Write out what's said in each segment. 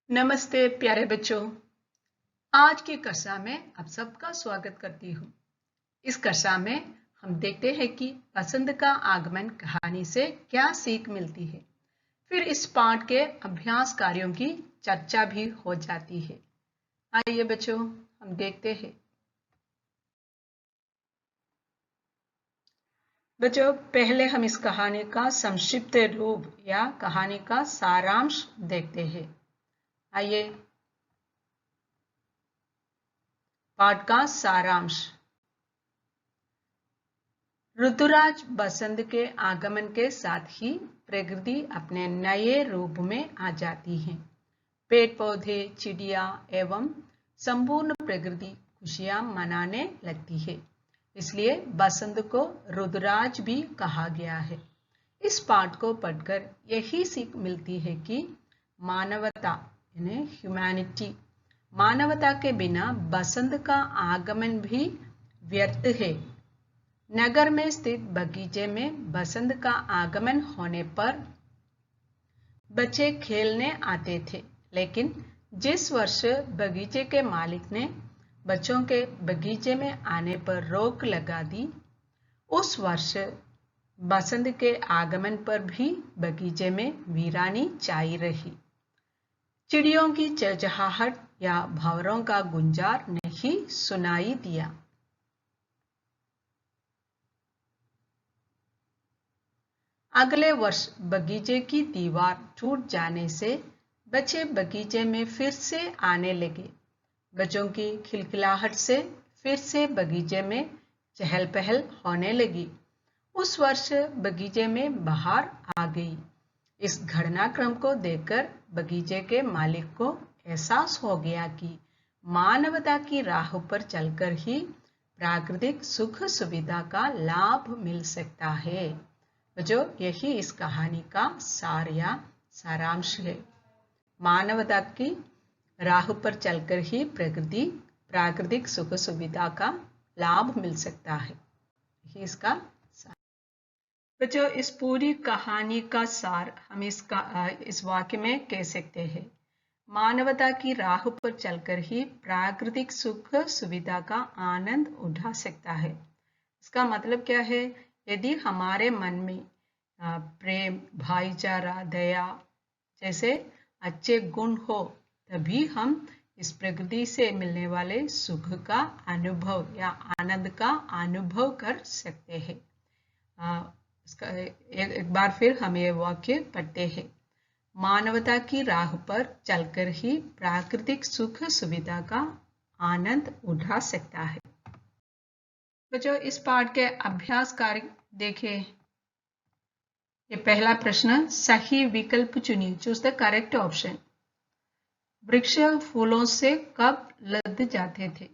नमस्ते प्यारे बच्चों। आज की कक्षा में आप सबका स्वागत करती हूँ। इस कक्षा में हम देखते हैं कि बसंत का आगमन कहानी से क्या सीख मिलती है। फिर इस पाठ के अभ्यास कार्यों की चर्चा भी हो जाती है। आइए बच्चों, हम देखते हैं। बच्चों, पहले हम इस कहानी का संक्षिप्त रूप या कहानी का सारांश देखते हैं। आइए, पाठ का सारांश। ऋतुराज बसंत के आगमन के साथ ही प्रकृति अपने नए रूप में आ जाती है। पेड़ पौधे, चिड़िया एवं संपूर्ण प्रकृति खुशियां मनाने लगती है। इसलिए बसंत को ऋतुराज भी कहा गया है। इस पाठ को पढ़कर यही सीख मिलती है कि मानवता यानी ह्यूमैनिटी, मानवता के बिना बसंत का आगमन भी व्यर्थ है। नगर में स्थित बगीचे में बसंत का आगमन होने पर बच्चे खेलने आते थे, लेकिन जिस वर्ष बगीचे के मालिक ने बच्चों के बगीचे में आने पर रोक लगा दी, उस वर्ष बसंत के आगमन पर भी बगीचे में वीरानी छाई रही। चिड़ियों की चहचहाहट या भंवरों का गुंजार नहीं सुनाई दिया। अगले वर्ष बगीचे की दीवार टूट जाने से बच्चे बगीचे में फिर से आने लगे। बच्चों की खिलखिलाहट से फिर से बगीचे में चहल पहल होने लगी। उस वर्ष बगीचे में बहार आ गई। इस घटनाक्रम को देखकर बगीचे के मालिक को एहसास हो गया कि मानवता की राह पर चलकर ही प्राकृतिक सुख सुविधा का लाभ मिल सकता है। जो यही इस कहानी का सार या सारांश है। मानवता की राह पर चलकर ही प्राकृतिक सुख सुविधा का लाभ मिल सकता है। यही इसका सार। बच्चों, इस पूरी कहानी का सार हम इस वाक्य में कह सकते हैं। मानवता की राह पर चलकर ही प्राकृतिक सुख सुविधा का आनंद उठा सकता है। इसका मतलब क्या है? यदि हमारे मन में प्रेम, भाईचारा, दया जैसे अच्छे गुण हो, तभी हम इस प्रकृति से मिलने वाले सुख का अनुभव या आनंद का अनुभव कर सकते हैं। इसका एक बार फिर हम ये वाक्य पढ़ते हैं। मानवता की राह पर चलकर ही प्राकृतिक सुख सुविधा का आनंद उठा सकता है। बच्चों, इस पाठ के अभ्यास कार्य देखें। ये पहला प्रश्न, सही विकल्प चुनिए। Choose the correct option. वृक्ष फूलों से कब लद जाते थे?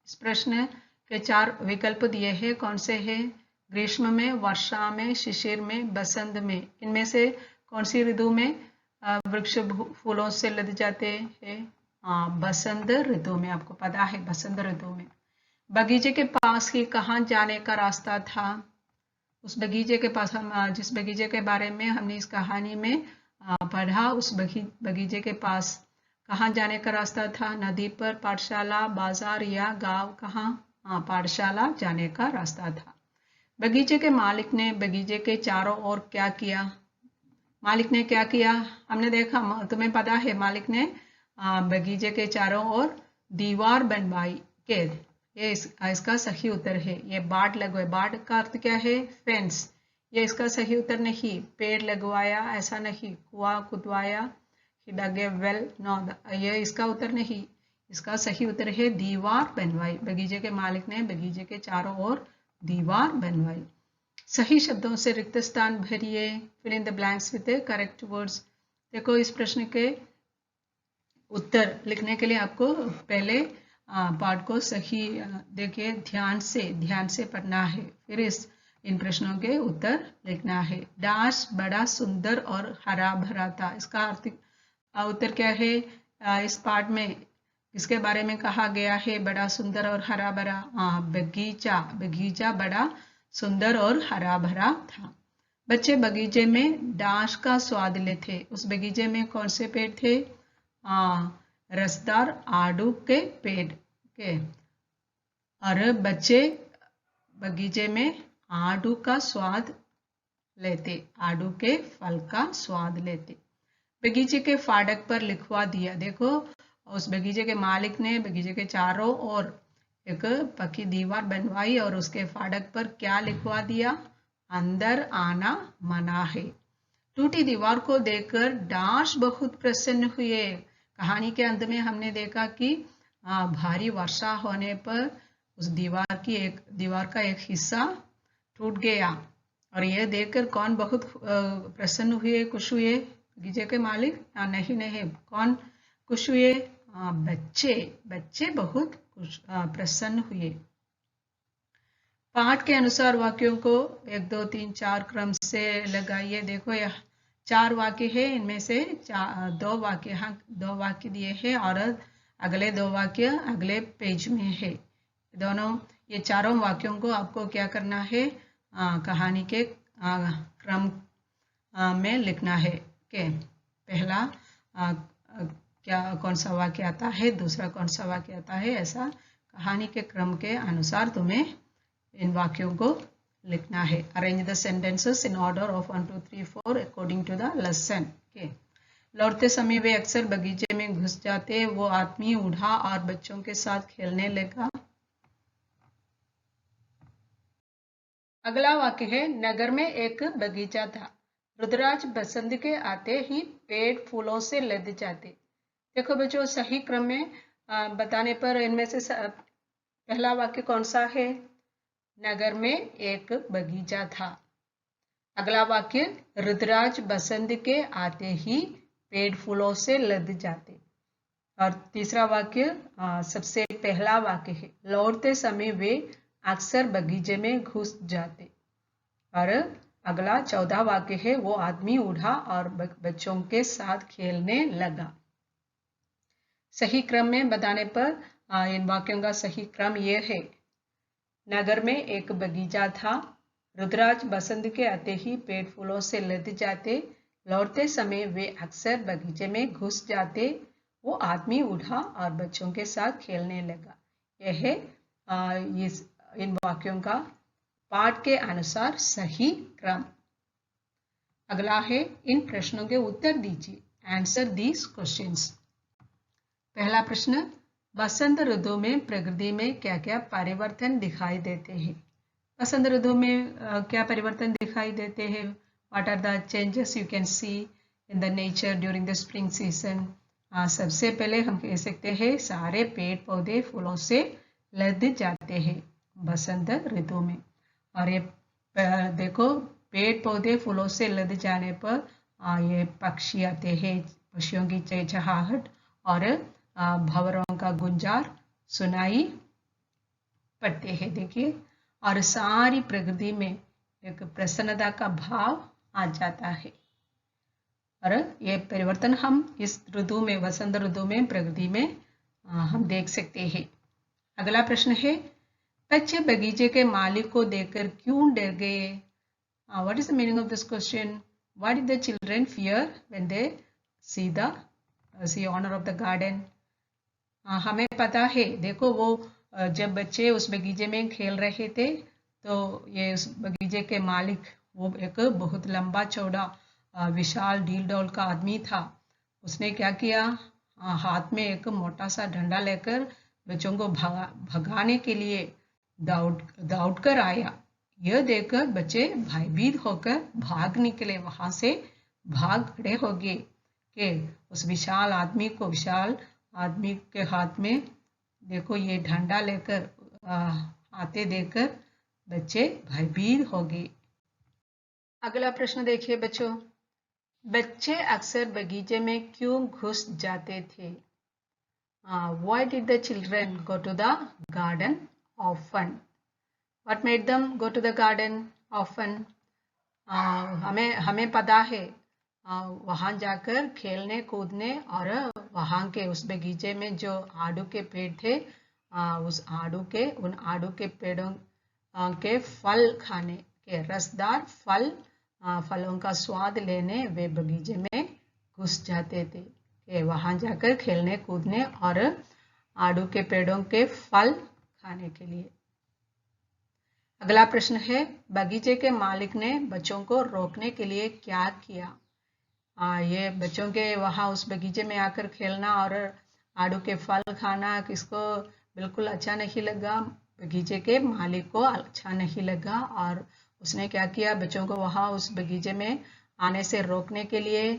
इस प्रश्न के 4 विकल्प दिए हैं। कौन से हैं? ग्रीष्म में, वर्षा में, शिशिर में, बसंत में। इनमें से कौन सी ऋतु में वृक्ष फूलों से लद जाते हैं? बसंत ऋतु में। आपको पता है, बसंत ऋतु में। बगीचे के पास ही कहाँ जाने का रास्ता था? उस बगीचे के पास, हम जिस बगीचे के बारे में हमने इस कहानी में पढ़ा, उस बगीचे के पास कहाँ जाने का रास्ता था? नदी पर, पाठशाला, बाजार या गांव? कहाँ? पाठशाला जाने का रास्ता था। बगीचे के मालिक ने बगीचे के चारों ओर क्या किया? मालिक ने क्या किया? हमने देखा, तुम्हें पता है, मालिक ने बगीचे के चारों ओर दीवार बनवाई। ये इसका सही उत्तर है। ये बाट लगवाए। बाट का अर्थ क्या है? फेंस। ये इसका सही उत्तर नहीं। पेड़ लगवाया, ऐसा नहीं। कुआं खुदवाया, dug a well, नो, ये इसका उत्तर नहीं। इसका सही उत्तर है दीवार बनवाई। बगीचे के मालिक ने बगीचे के चारों ओर दीवार बनवाई। सही शब्दों से रिक्त स्थान भरिए। Fill in the blanks with the correct words. देखो, इस प्रश्न के उत्तर लिखने के लिए आपको पहले पाठ को सही देखिए, ध्यान से पढ़ना है। फिर इन प्रश्नों के उत्तर लिखना है। डैश बड़ा सुंदर और हरा भरा था। इसका उत्तर क्या है? इस पाठ में इसके बारे में कहा गया है, बड़ा सुंदर और हरा भरा। बगीचा बड़ा सुंदर और हरा भरा था। बच्चे बगीचे में डैश का स्वाद लेते। उस बगीचे में कौन से पेड़ थे? रसदार आड़ू के पेड़ के, और बच्चे बगीचे में आड़ू का स्वाद लेते, आड़ू के फल का स्वाद लेते। बगीचे के फाटक पर लिखवा दिया। देखो उस बगीचे के मालिक ने बगीचे के चारों ओर एक पक्की दीवार बनवाई और उसके फाटक पर क्या लिखवा दिया? अंदर आना मना है। टूटी दीवार को देखकर डाश बहुत प्रसन्न हुए। कहानी के अंत में हमने देखा कि भारी वर्षा होने पर उस दीवार का एक हिस्सा टूट गया, और यह देखकर कौन बहुत प्रसन्न हुए, खुश हुए? बगीचे के मालिक? नहीं, कौन खुश हुए? बच्चे बहुत प्रसन्न हुए। पाठ के अनुसार वाक्यों को 1, 2, 3, 4 क्रम से लगाइए। देखो यह 4 वाक्य है, इनमें से 2 वाक्य दिए हैं और अगले 2 वाक्य अगले पेज में है। ये चारों वाक्यों को आपको क्या करना है? कहानी के क्रम में लिखना है कि पहला कौन सा वाक्य आता है, दूसरा कौन सा वाक्य आता है, ऐसा कहानी के क्रम के अनुसार तुम्हें इन वाक्यों को लिखना है। Arrange the sentences in order of 1, 2, 3, 4 according to the lesson. लौटते समय वे अक्सर बगीचे में घुस जाते। वो आदमी उठा और बच्चों के साथ खेलने लगा। अगला वाक्य है, नगर में एक बगीचा था। रुद्रराज बसंत के आते ही पेड़ फूलों से लद जाते। देखो बच्चों, सही क्रम में बताने पर इनमें से पहला वाक्य कौन सा है? नगर में एक बगीचा था। अगला वाक्य, रुद्रराज बसंत के आते ही पेड़ फूलों से लद जाते। और तीसरा वाक्य सबसे पहला वाक्य है, लौटते समय वे अक्सर बगीचे में घुस जाते। और अगला 14 वाक्य है, वो आदमी उठा और बच्चों के साथ खेलने लगा। सही क्रम में बताने पर इन वाक्यों का सही क्रम ये है, नगर में एक बगीचा था। रुद्रराज बसंत के आते ही पेड़ फूलों से लद जाते। लौटते समय वे अक्सर बगीचे में घुस जाते। वो आदमी उठा और बच्चों के साथ खेलने लगा। यह है इन वाक्यों का पाठ के अनुसार सही क्रम। अगला है, इन प्रश्नों के उत्तर दीजिए। Answer these questions. पहला प्रश्न, बसंत ऋतु में प्रकृति में क्या क्या परिवर्तन दिखाई देते हैं? बसंत ऋतु में क्या परिवर्तन दिखाई देते हैं? What are the changes you can see in the nature during the spring season? सबसे पहले हम कह सकते हैं सारे पेड़ पौधे फूलों से लद जाते हैं बसंत ऋतु में। और ये देखो, पेड़ पौधे फूलों से लद जाने पर ये पक्षी आते हैं, पक्षियों की चहचहाहट और भंवरों का गुंजार सुनाई पड़ते हैं। देखिए, और सारी प्रकृति में एक प्रसन्नता का भाव आ जाता है। और ये परिवर्तन हम इस ऋतु में, वसंत ऋतु में प्रकृति में हम देख सकते हैं। अगला प्रश्न है, बच्चे बगीचे के मालिक को देखकर क्यों डर गए? What is the meaning of this question? What did the children fear when they see honour of the garden? हमें पता है, देखो वो जब बच्चे उस बगीचे में खेल रहे थे तो ये उस बगीचे के मालिक, वो एक बहुत लंबा चौड़ा विशाल ढील ढोल का आदमी था। उसने क्या किया, हाथ में एक मोटा सा डंडा लेकर बच्चों को भगाने के लिए दौड़ कर आया। यह देखकर बच्चे भयभीत होकर भाग निकले, वहां से भाग खड़े हो गए कि उस विशाल आदमी के हाथ में देखो ये डंडा लेकर आते देखकर बच्चे भयभीत हो गए। अगला प्रश्न देखिए बच्चों, बच्चे अक्सर बगीचे में क्यों घुस जाते थे? Why did the children go to the garden often? What made them go to the garden often? हमें पता है वहां जाकर खेलने कूदने और वहां के उस बगीचे में जो आड़ू के पेड़ थे, उन आड़ू के पेड़ों के फल खाने के, रसदार फलों का स्वाद लेने वे बगीचे में घुस जाते थे। कि वहां जाकर खेलने कूदने और आड़ू के पेड़ों के फल खाने के लिए। अगला प्रश्न है, बगीचे के मालिक ने बच्चों को रोकने के लिए क्या किया? ये बच्चों के वहां उस बगीचे में आकर खेलना और आड़ू के फल खाना किसको बिल्कुल अच्छा नहीं लगा? बगीचे के मालिक को अच्छा नहीं लगा और उसने क्या किया? बच्चों को वहां उस बगीचे में आने से रोकने के लिए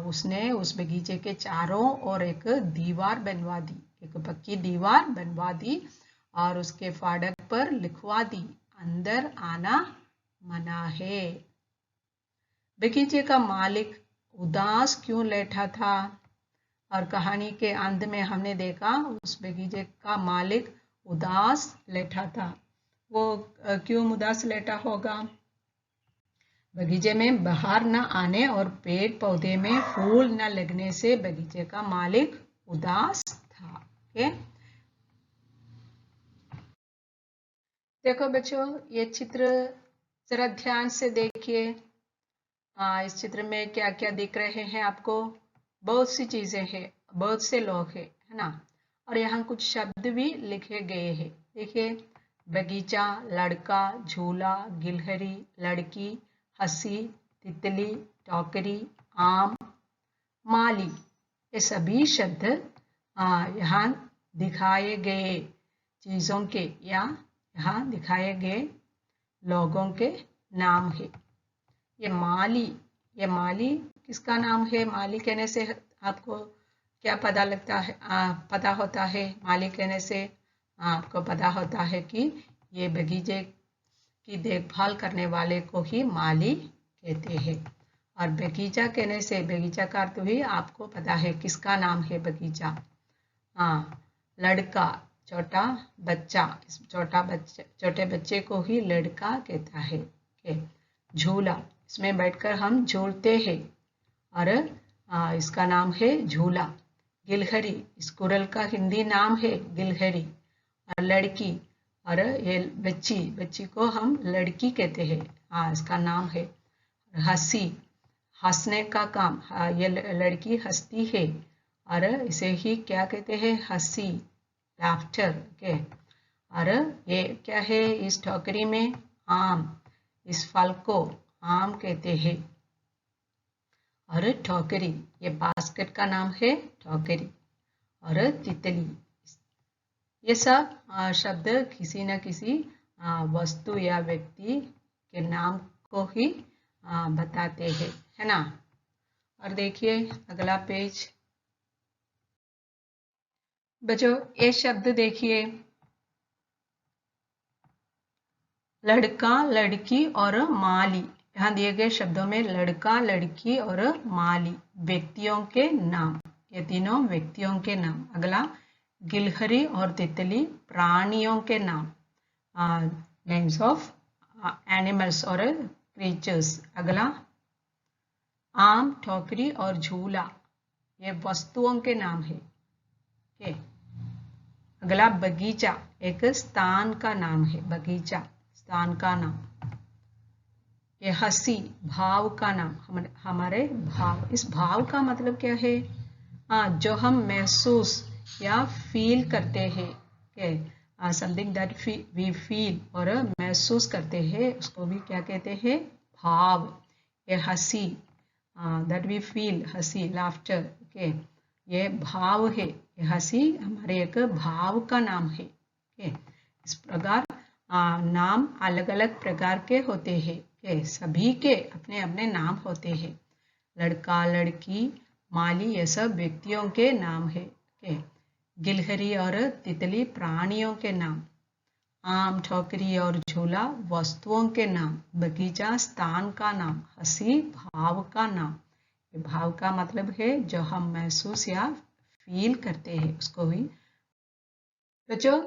उसने उस बगीचे के चारों ओर एक दीवार बनवा दी, एक पक्की दीवार बनवा दी और उसके फाटक पर लिखवा दी, अंदर आना मना है। बगीचे का मालिक उदास क्यों लेटा था? और कहानी के अंत में हमने देखा उस बगीचे का मालिक उदास लेटा था। वो क्यों उदास लेटा होगा? बगीचे में बाहर न आने और पेड़ पौधे में फूल न लगने से बगीचे का मालिक उदास था। ओके, देखो बच्चों, ये चित्र जरा ध्यान से देखिए। इस चित्र में क्या क्या दिख रहे हैं आपको? बहुत सी चीजें हैं, बहुत से लोग हैं, है ना? और यहाँ कुछ शब्द भी लिखे गए हैं। देखिए, बगीचा, लड़का, झूला, गिलहरी, लड़की, हंसी, तितली, टोकरी, आम, माली, ये सभी शब्द यहाँ दिखाए गए चीजों के या यहाँ दिखाए गए लोगों के नाम है। ये माली किसका नाम है? माली कहने से आपको क्या पता लगता है? पता होता है माली कहने से आपको पता होता है कि ये बगीचे की देखभाल करने वाले को ही माली कहते हैं। और बगीचा कहने से बगीचा का अर्थ भी आपको पता है किसका नाम है? बगीचा। लड़का, छोटा बच्चा, छोटे बच्चे को ही लड़का कहता है। झूला, इसमें बैठकर हम झूलते हैं और इसका नाम है झूला। गिलहरी, स्क्विरल का हिंदी नाम है गिलहरी। और लड़की, और ये बच्ची को हम लड़की कहते हैं, इसका नाम है। हंसी, हंसने का काम, ये लड़की हंसती है और इसे ही क्या कहते हैं? हंसी, लाफ्टर के। और ये क्या है? इस टोकरी में आम, इस फल को आम कहते हैं। और टोकरी, ये बास्केट का नाम है टोकरी। और तितली, ये सब शब्द किसी न किसी वस्तु या व्यक्ति के नाम को ही बताते हैं, है ना? और देखिए अगला पेज बच्चों, ये शब्द देखिए, लड़का, लड़की और माली। यहाँ दिए गए शब्दों में लड़का, लड़की और माली व्यक्तियों के नाम, ये तीनों व्यक्तियों के नाम। अगला, गिलहरी और तितली प्राणियों के नाम, नेम्स ऑफ एनिमल्स और क्रीचर्स। अगला, आम, ठोकरी और झूला, ये वस्तुओं के नाम है। अगला, बगीचा एक स्थान का नाम है, बगीचा स्थान का नाम। ये हंसी भाव का नाम, हमारे भाव। इस भाव का मतलब क्या है? जो हम महसूस या फील करते हैं, समथिंग दैट वी फील और महसूस करते हैं, उसको भी क्या कहते हैं? भाव। ये हंसी, दैट वी फील, हंसी, लाफ्टर, ओके, ये भाव है। ये हंसी हमारे एक भाव का नाम है। इस प्रकार नाम अलग अलग प्रकार के होते हैं, सभी के अपने अपने नाम होते हैं। लड़का, लड़की, माली, ये सब व्यक्तियों के नाम है। गिलहरी और तितली प्राणियों के नाम। आम, ठोकरी और झूला वस्तुओं के नाम। बगीचा स्थान का नाम। हंसी भाव का नाम। भाव का मतलब है जो हम महसूस या फील करते हैं, उसको भी। बच्चों,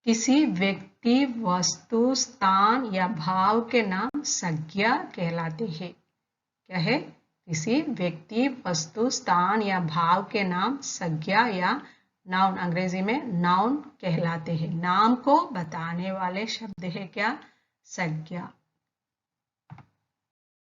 किसी व्यक्ति, वस्तु, स्थान या भाव के नाम संज्ञा कहलाते हैं। क्या है? किसी व्यक्ति, वस्तु, स्थान या भाव के नाम संज्ञा या नाउन, अंग्रेजी में नाउन कहलाते हैं। नाम को बताने वाले शब्द है क्या? संज्ञा।